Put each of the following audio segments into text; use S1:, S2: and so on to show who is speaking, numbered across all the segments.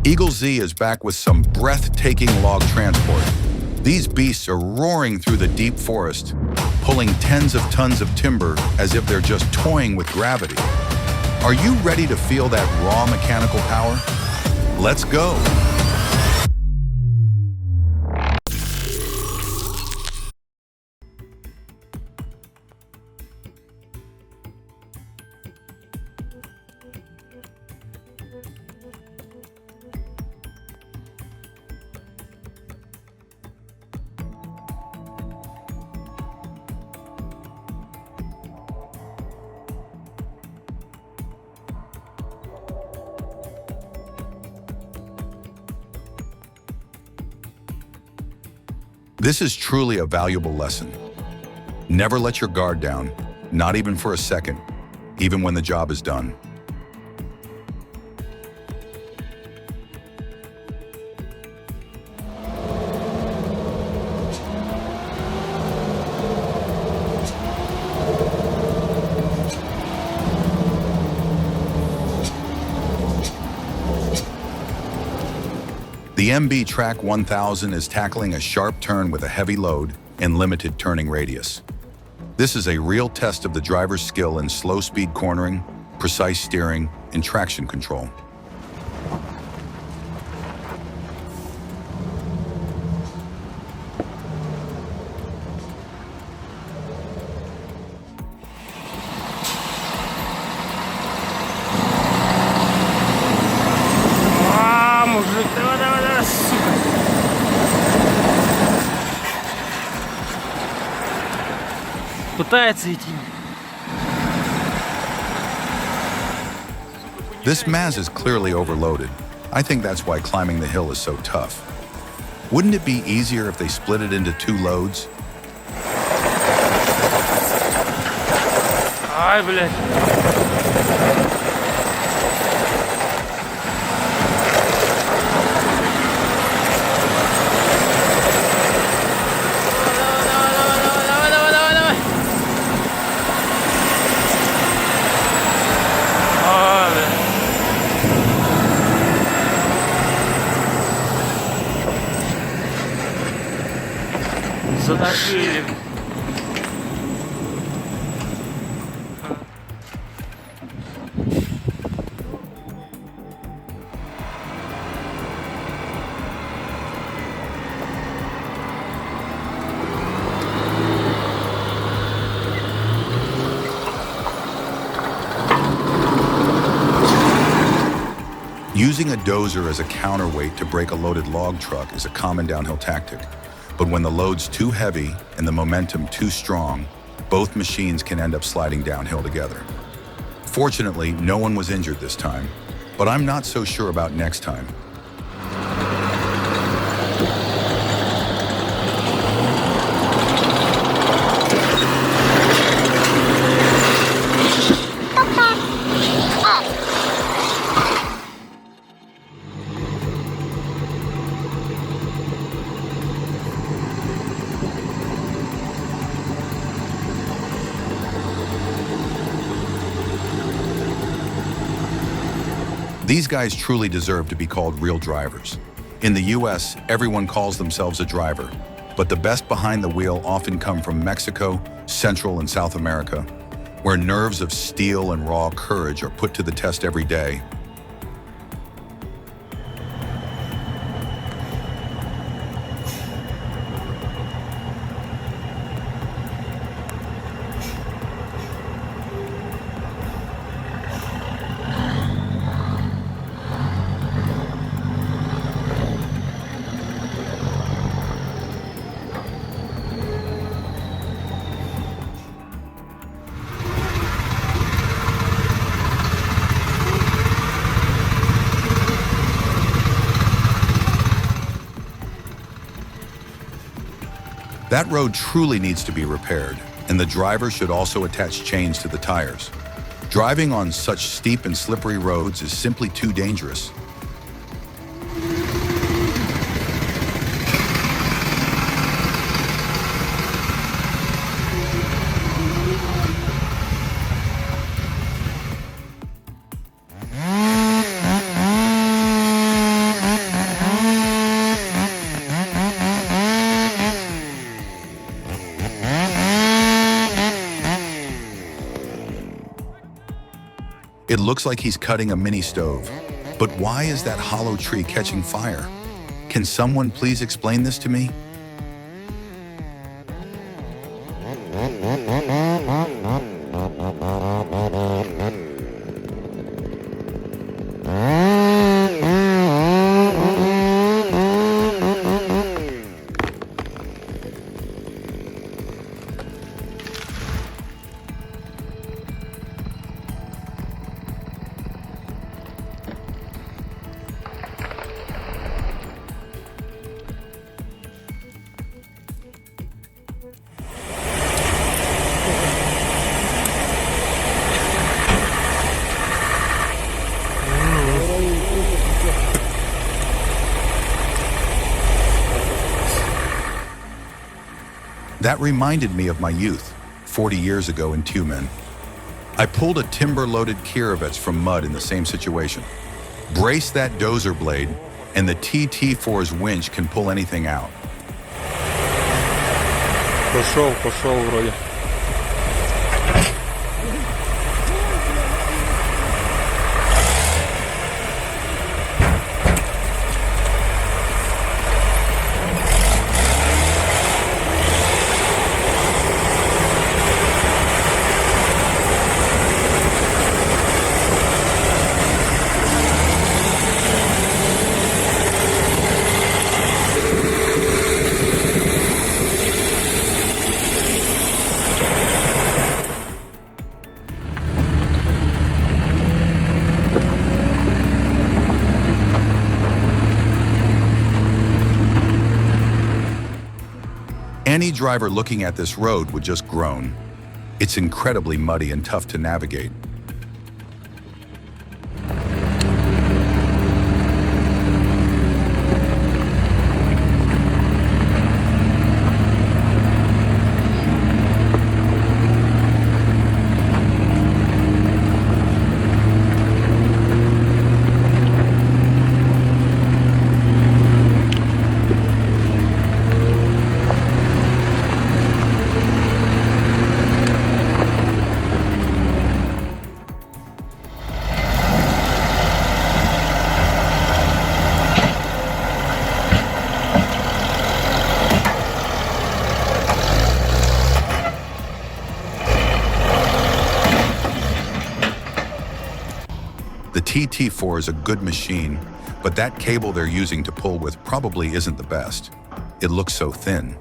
S1: Eagle Z is back with some breathtaking log transport. These beasts are roaring through the deep forest, pulling tens of tons of timber as if they're just toying with gravity. Are you ready to feel that raw mechanical power? Let's go! This is truly a valuable lesson. Never let your guard down, not even for a second, even when the job is done. The MB Track 1000 is tackling a sharp turn with a heavy load and limited turning radius. This is a real test of the driver's skill in slow-speed cornering, precise steering, and traction control.
S2: Пытается идти.
S1: This Maz is clearly overloaded. I think that's why climbing the hill is so tough. Wouldn't it be easier if they split it into two loads?
S2: Ай, блядь. Задушили.
S1: Using a dozer as a counterweight to break a loaded log truck is a common downhill tactic. But when the load's too heavy and the momentum too strong, both machines can end up sliding downhill together. Fortunately, no one was injured this time, but I'm not so sure about next time. These guys truly deserve to be called real drivers. In the US, everyone calls themselves a driver, but the best behind the wheel often come from Mexico, Central and South America, where nerves of steel and raw courage are put to the test every day. That road truly needs to be repaired, and the driver should also attach chains to the tires. Driving on such steep and slippery roads is simply too dangerous. It looks like he's cutting a mini stove. But why is that hollow tree catching fire? Can someone please explain this to me? That reminded me of my youth, 40 years ago in Tumen. I pulled a timber-loaded Kirovets from mud in the same situation. Brace that dozer blade, and the TT4's winch can pull anything out.
S3: Пошел вроде.
S1: Any driver looking at this road would just groan. It's incredibly muddy and tough to navigate. The TT4 is a good machine, but that cable they're using to pull with probably isn't the best. It looks so thin.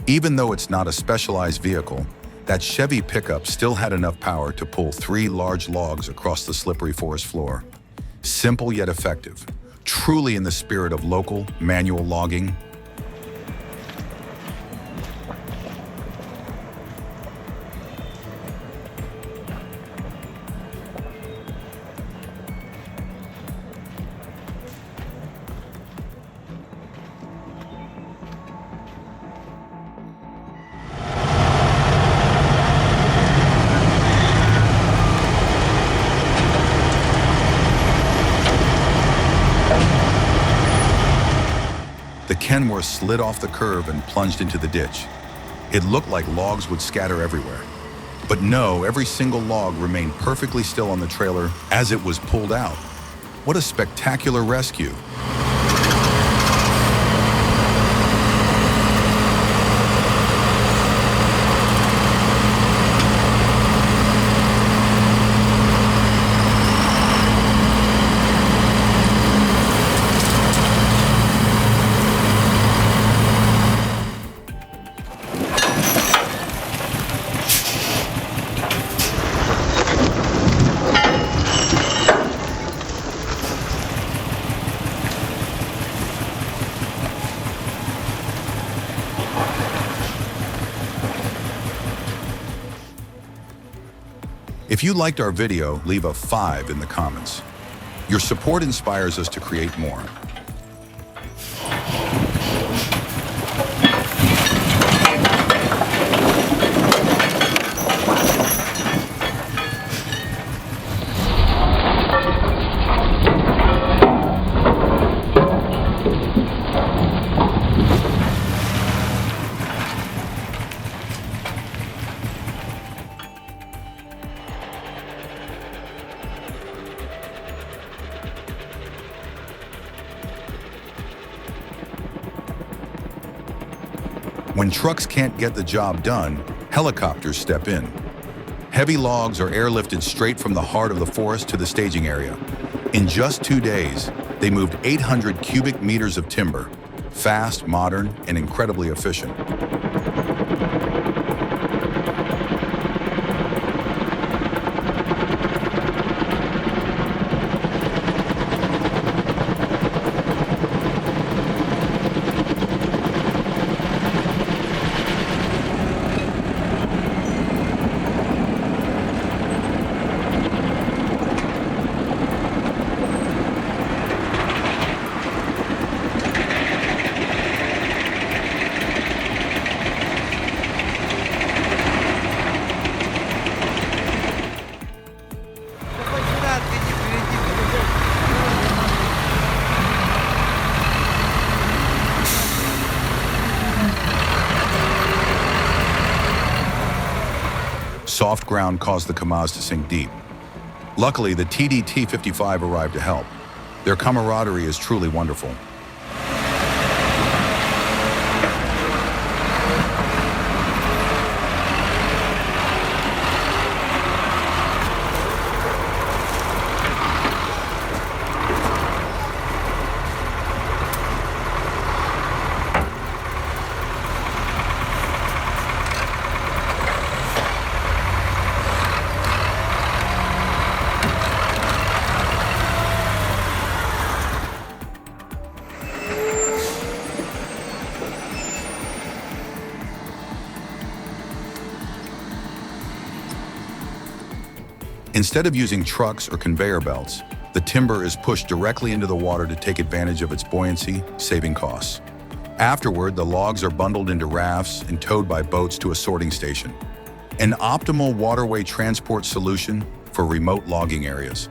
S1: Even though it's not a specialized vehicle, that Chevy pickup still had enough power to pull 3 large logs across the slippery forest floor. Simple yet effective, truly in the spirit of local manual logging. The Kenworth slid off the curve and plunged into the ditch. It looked like logs would scatter everywhere. But no, every single log remained perfectly still on the trailer as it was pulled out. What a spectacular rescue! If you liked our video, leave a 5 in the comments. Your support inspires us to create more. When trucks can't get the job done, helicopters step in. Heavy logs are airlifted straight from the heart of the forest to the staging area. In just 2 days, they moved 800 cubic meters of timber, fast, modern, and incredibly efficient. Soft ground caused the Kamaz to sink deep. Luckily, the TD-T-55 arrived to help. Their camaraderie is truly wonderful. Instead of using trucks or conveyor belts, the timber is pushed directly into the water to take advantage of its buoyancy, saving costs. Afterward, the logs are bundled into rafts and towed by boats to a sorting station. An optimal waterway transport solution for remote logging areas.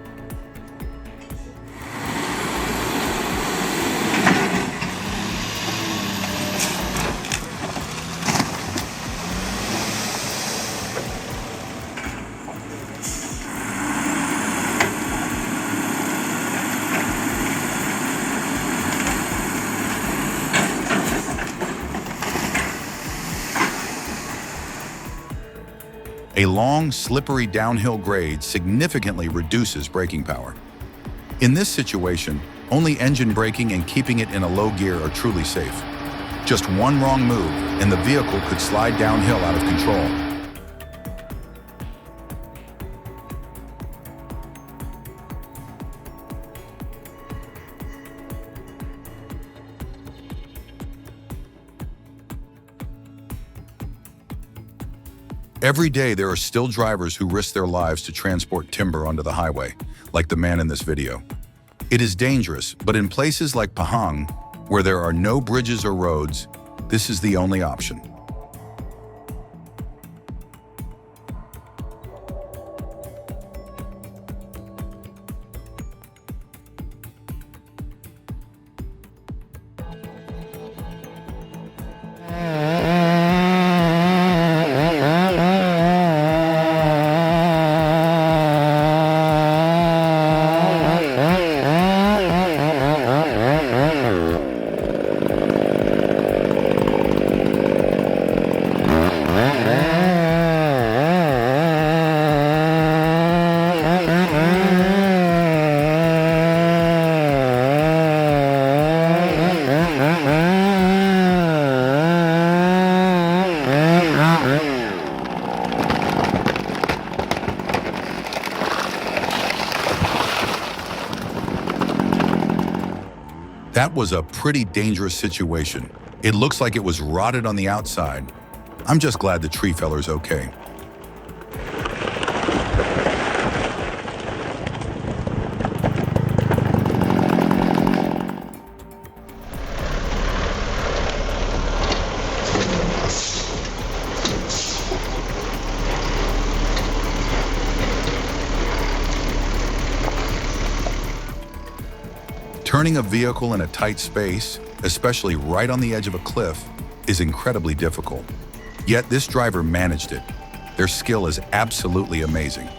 S1: A long, slippery downhill grade significantly reduces braking power. In this situation, only engine braking and keeping it in a low gear are truly safe. Just one wrong move, and the vehicle could slide downhill out of control. Every day, there are still drivers who risk their lives to transport timber onto the highway, like the man in this video. It is dangerous, but in places like Pahang, where there are no bridges or roads, this is the only option. That was a pretty dangerous situation. It looks like it was rotted on the outside. I'm just glad the tree feller's okay. Turning a vehicle in a tight space, especially right on the edge of a cliff, is incredibly difficult. Yet this driver managed it. Their skill is absolutely amazing.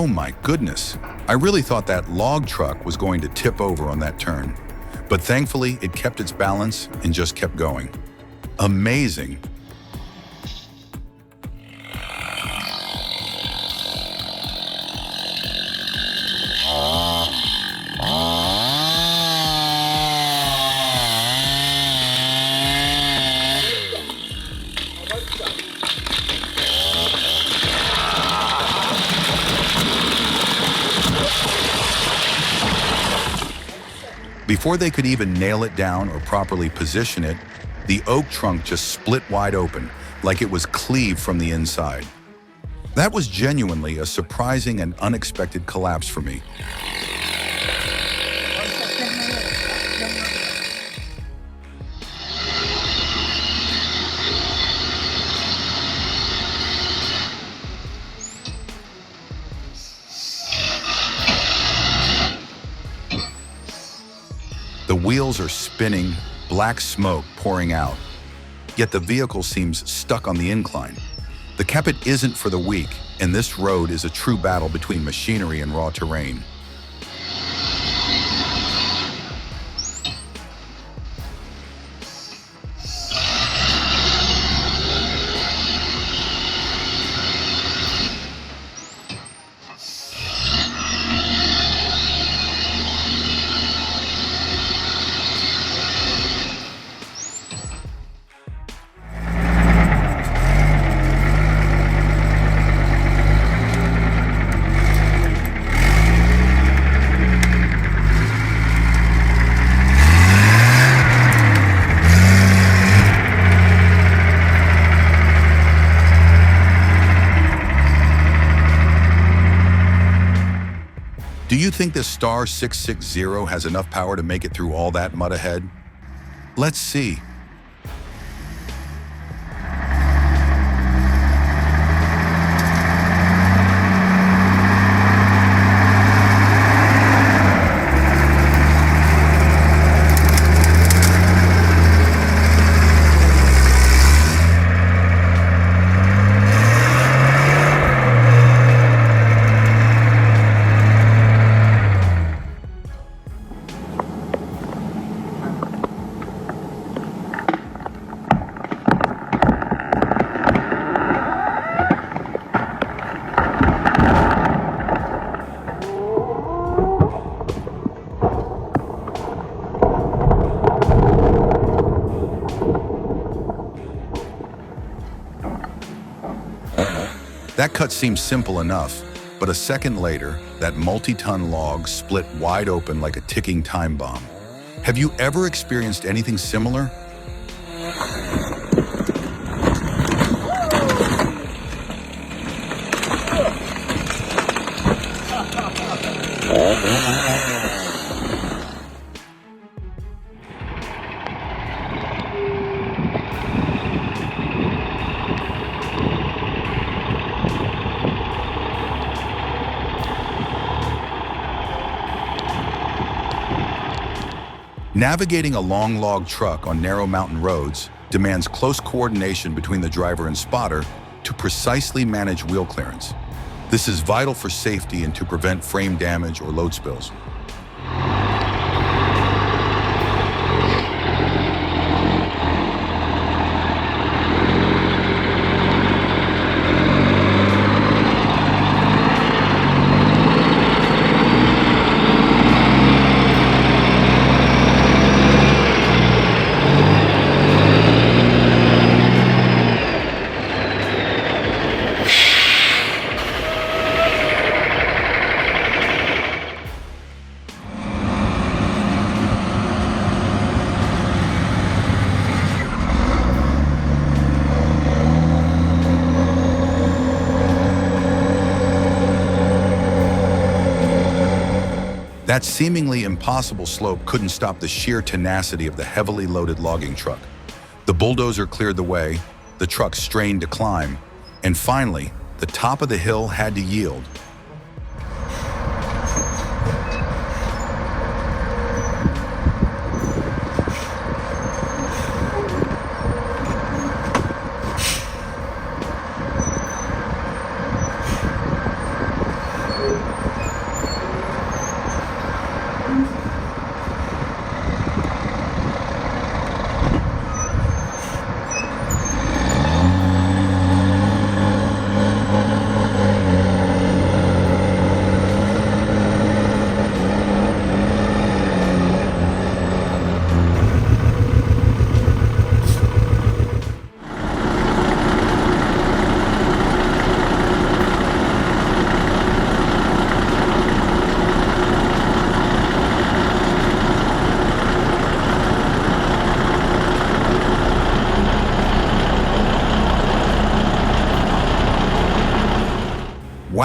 S1: Oh my goodness. I really thought that log truck was going to tip over on that turn. But thankfully, it kept its balance and just kept going. Amazing. Before they could even nail it down or properly position it, the oak trunk just split wide open, like it was cleaved from the inside. That was genuinely a surprising and unexpected collapse for me. The wheels are spinning, black smoke pouring out. Yet the vehicle seems stuck on the incline. The Kepit isn't for the weak, and this road is a true battle between machinery and raw terrain. Do you think this Star 660 has enough power to make it through all that mud ahead? Let's see. That cut seems simple enough, but a second later, that multi-ton log split wide open like a ticking time bomb. Have you ever experienced anything similar? Navigating a long log truck on narrow mountain roads demands close coordination between the driver and spotter to precisely manage wheel clearance. This is vital for safety and to prevent frame damage or load spills. That seemingly impossible slope couldn't stop the sheer tenacity of the heavily loaded logging truck. The bulldozer cleared the way, the truck strained to climb, and finally, the top of the hill had to yield.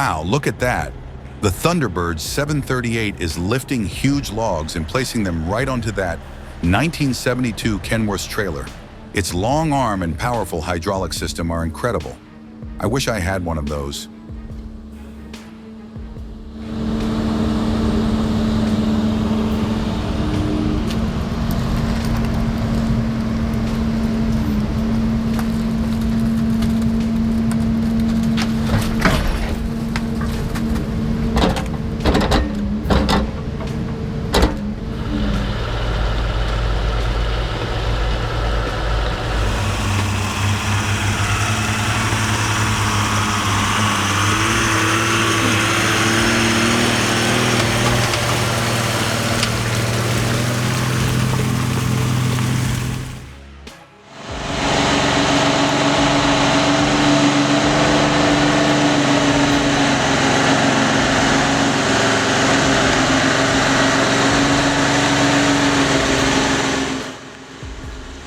S1: Wow, look at that. The Thunderbird 738 is lifting huge logs and placing them right onto that 1972 Kenworth trailer. Its long arm and powerful hydraulic system are incredible. I wish I had one of those.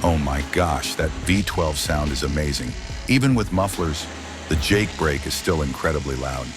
S1: Oh my gosh, that V12 sound is amazing. Even with mufflers, the Jake brake is still incredibly loud.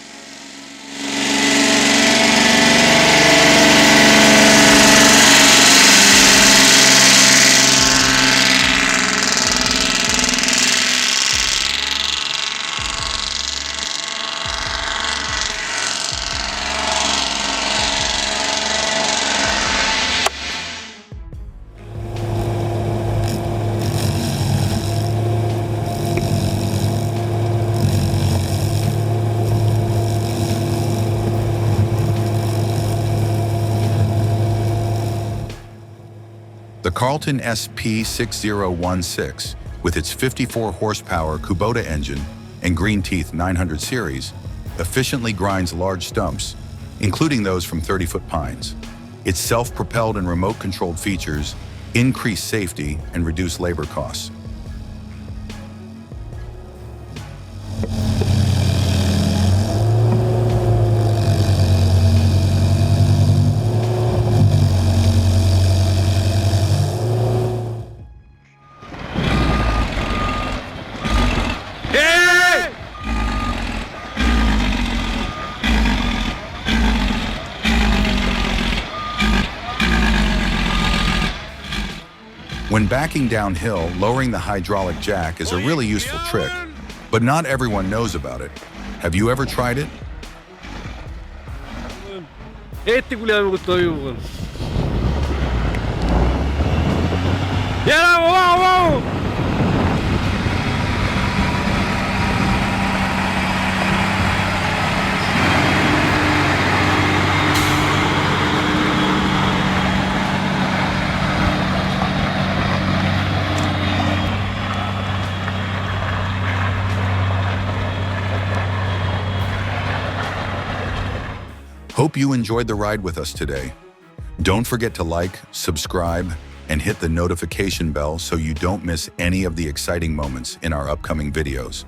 S1: The Carlton SP6016, with its 54 horsepower Kubota engine and Green Teeth 900 series, efficiently grinds large stumps, including those from 30-foot pines. Its self-propelled and remote-controlled features increase safety and reduce labor costs. When backing downhill, lowering the hydraulic jack is a really useful trick, but not everyone knows about it. Have you ever tried it? Hope you enjoyed the ride with us today. Don't forget to like, subscribe, and hit the notification bell so you don't miss any of the exciting moments in our upcoming videos.